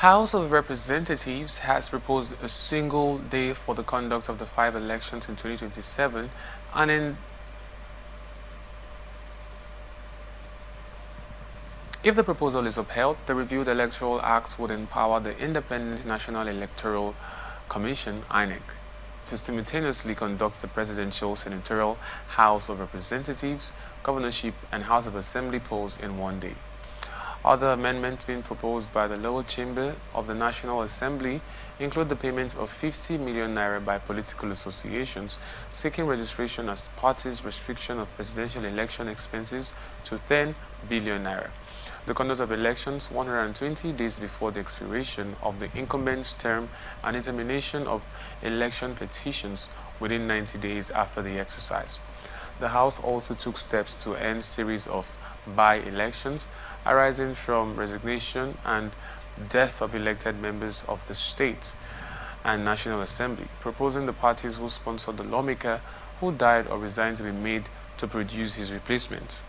House of Representatives has proposed a single day for the conduct of the 5 elections in 2027, and if the proposal is upheld, the reviewed Electoral Act would empower the Independent National Electoral Commission (INEC) to simultaneously conduct the presidential, senatorial, House of Representatives, governorship, and House of Assembly polls in one day. Other amendments being proposed by the lower chamber of the National Assembly include the payment of 50 million naira by political associations seeking registration as parties, restriction of presidential election expenses to 10 billion naira. The conduct of elections 120 days before the expiration of the incumbent's term and determination of election petitions within 90 days after the exercise. The House also took steps to end series of by-elections arising from resignation and death of elected members of the State and National Assembly, proposing the parties who sponsored the lawmaker who died or resigned to be made to produce his replacement.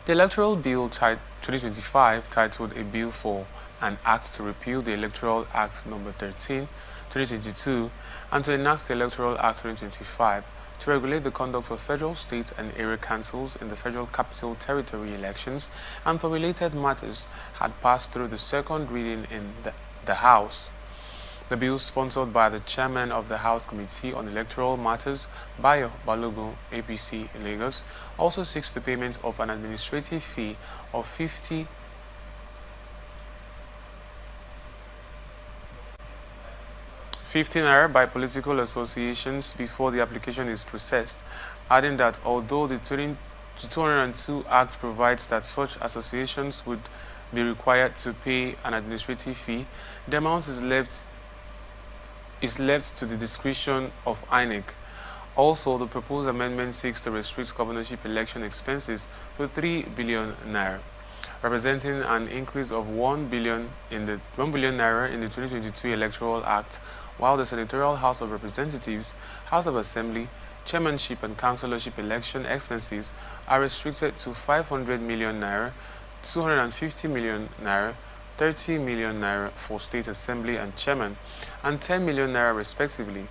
The Electoral Bill 2025, titled A Bill for an Act to Repeal the Electoral Act No. 13, 2022, and to enact the Electoral Act 2025, to regulate the conduct of federal, state, and area councils in the Federal Capital Territory elections and for related matters, had passed through the second reading in the House. The bill, sponsored by the chairman of the House Committee on Electoral Matters, Bayo Balogun, APC, Lagos, also seeks the payment of an administrative fee of 50 naira by political associations before the application is processed, adding that although the 202 Act provides that such associations would be required to pay an administrative fee, the amount is left to the discretion of INEC. Also, the proposed amendment seeks to restrict governorship election expenses to 3 billion naira, representing an increase of 1 billion naira in the 2022 Electoral Act, while the Senatorial House of Representatives, House of Assembly, chairmanship and councillorship election expenses are restricted to 500 million naira, 250 million naira, 30 million naira for State Assembly and Chairman, and 10 million naira respectively.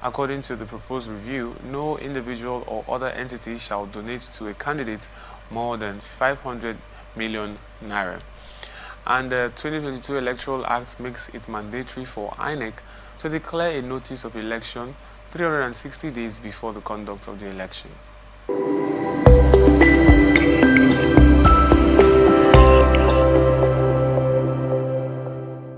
According to the proposed review, no individual or other entity shall donate to a candidate more than 500 million naira. And the 2022 Electoral Act makes it mandatory for INEC to declare a notice of election 360 days before the conduct of the election.